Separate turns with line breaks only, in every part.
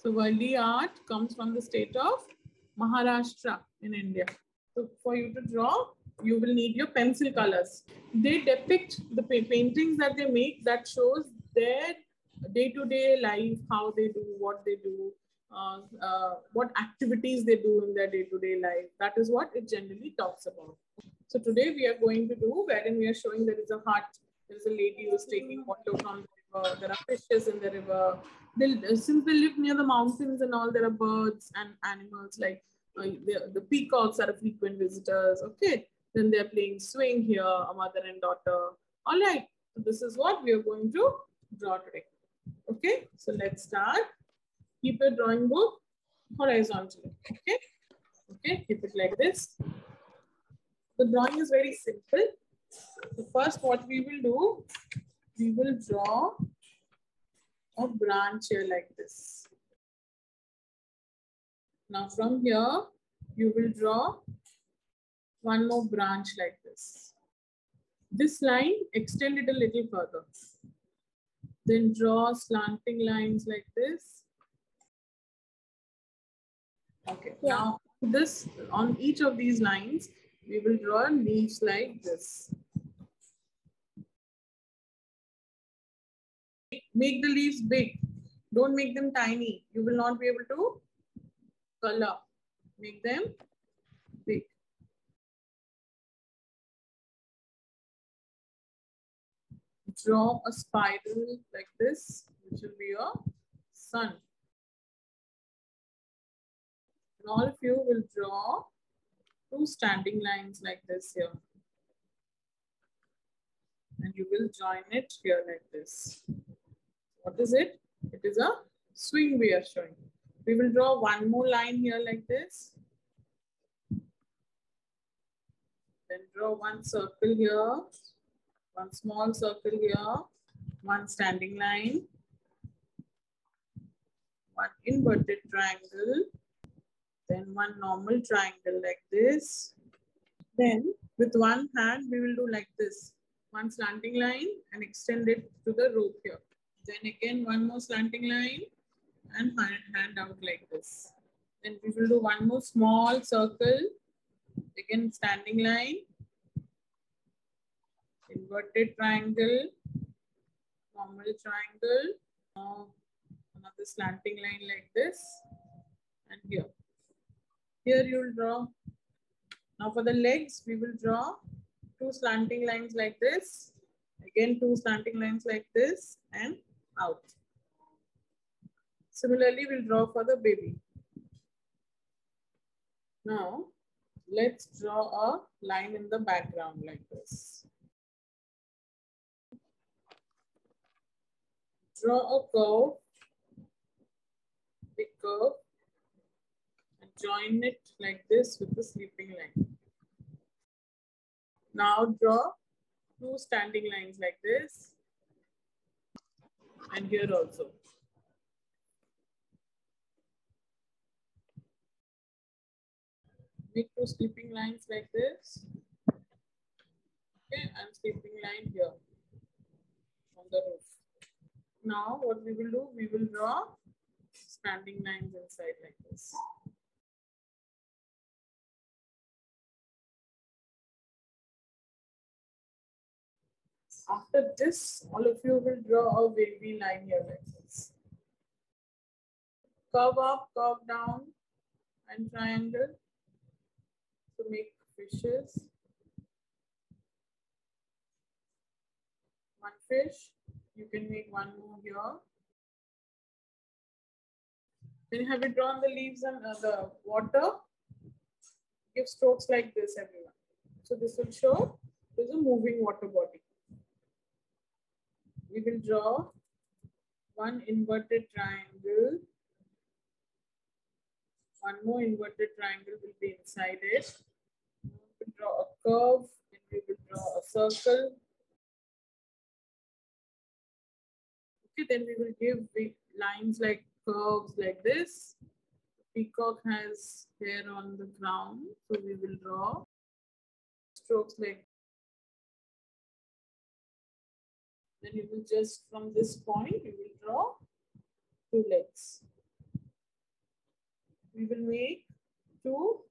So Valli art comes from the state of Maharashtra in India. So for you to draw, you will need your pencil colors. They depict the paintings that they make that shows their day-to-day life, how they do, what they do, what activities they do in their day-to-day life. That is what it generally talks about. So today we are going to do wherein we are showing there is a hut, there is a lady who is taking water from the river, there are fishes in the river. Since they live near the mountains and all, there are birds and animals like the peacocks are frequent visitors. Okay, then they are playing swing here, a mother and daughter. All right, so this is what we are going to draw today. Okay, so let's start. Keep your drawing book horizontally. Okay, okay, keep it like this. The drawing is very simple. So first what we will do, we will draw a branch here like this. Now from here, you will draw one more branch like this. This line, extend it a little further. Then draw slanting lines like this. Okay, yeah. Now this, on each of these lines, we will draw leaves like this. Make the leaves big. Don't make them tiny. You will not be able to color. Make them big. Draw a spiral like this, which will be a sun. And all of you will draw two standing lines like this here. And you will join it here like this. What is it? It is a swing we are showing. We will draw one more line here like this. Then draw one circle here, one small circle here, one standing line, one inverted triangle, then one normal triangle like this. Then with one hand, we will do like this. One slanting line and extend it to the rope here. Then again, one more slanting line and hand out like this. Then we will do one more small circle. Again, standing line, inverted triangle, normal triangle. Now another slanting line like this. And here. Here you will draw. Now for the legs, we will draw two slanting lines like this. Again, two slanting lines like this and out. Similarly, we'll draw for the baby. Now, let's draw a line in the background like this. Draw a curve, big curve, and join it like this with the sleeping line. Now draw two standing lines like this, and here also. Make two sleeping lines like this. Okay, and sleeping line here on the roof. Now what we will do, we will draw standing lines inside like this. After this, all of you will draw a wavy line here like this. Curve up, curve down, and triangle to make fishes. One fish. You can make one more here. Then have you drawn the leaves and the water? Give strokes like this, everyone. So this will show there's a moving water body. We will draw one inverted triangle. One more inverted triangle will be inside it. We will draw a curve, and we will draw a circle. Okay, then we will give big lines like curves like this. Peacock has hair on the ground, so we will draw strokes like. Then you will just from this point, you will draw two legs. we will make two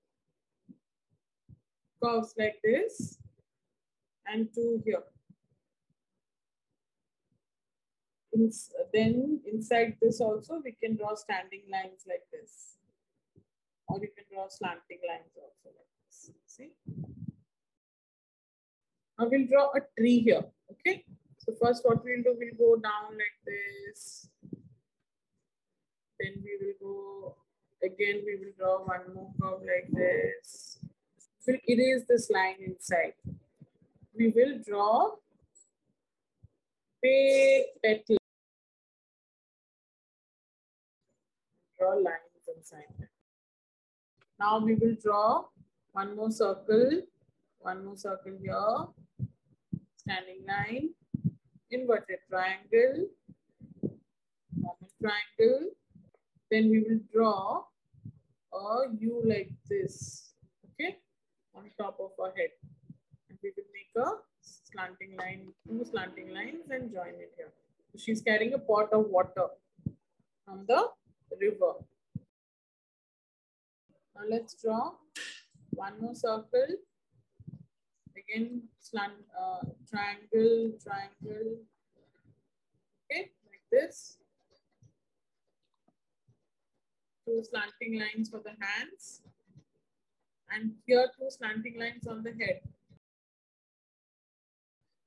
curves like this and two here. Then inside this also we can draw standing lines like this, or you can draw slanting lines also like this. See? Now we'll draw a tree here. Okay. So first what we'll do, we'll go down like this. Then we will go again, we will draw one more curve like this. We'll erase this line inside. We will draw big petal. Draw lines inside. Now we will draw one more circle here, standing line, inverted triangle, normal triangle. Then we will draw a U like this, okay, on top of our head. And we will make a slanting line, two slanting lines and join it here. So she's carrying a pot of water from the river. Now let's draw one more circle. Again, triangle, okay, like this. Two slanting lines for the hands. And here two slanting lines on the head.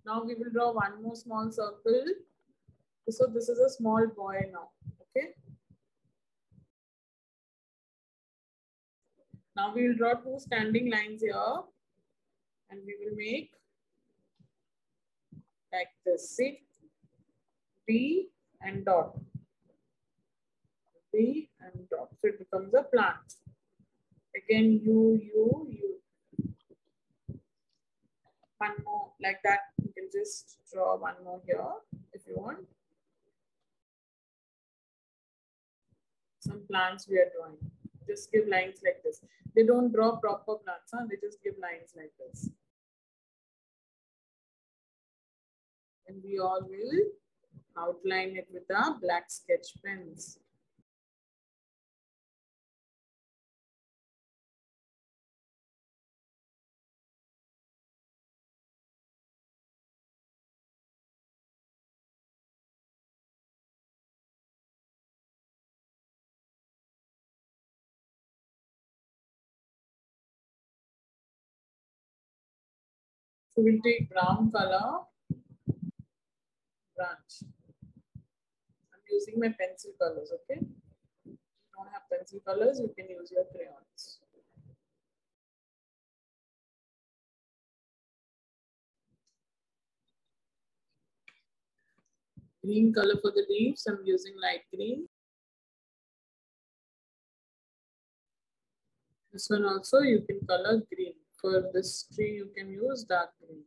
Now we will draw one more small circle. So this is a small boy now, okay? Now we will draw two standing lines here. And we will make like this, see? B and dot. B and dot. So it becomes a plant. Again, U. One more like that. You can just draw one more here if you want. Some plants we are drawing. Just give lines like this. They don't draw proper plants, huh? They just give lines like this. And we all will outline it with our black sketch pens. So we'll take brown color, branch. I'm using my pencil colors, okay? If you don't have pencil colors, you can use your crayons. Green color for the leaves, I'm using light green. This one also you can color green. For this tree, you can use dark green.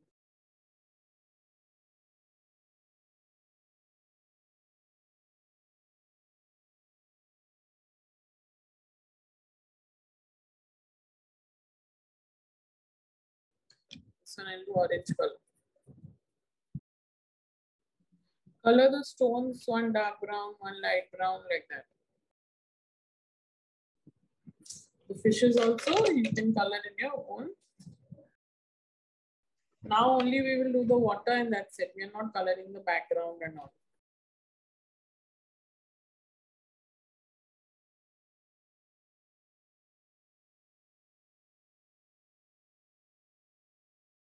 This one I'll do orange color. Color the stones, one dark brown, one light brown, like that. The fishes also, you can color in your own. Now only we will do the water and that's it. We are not coloring the background and all.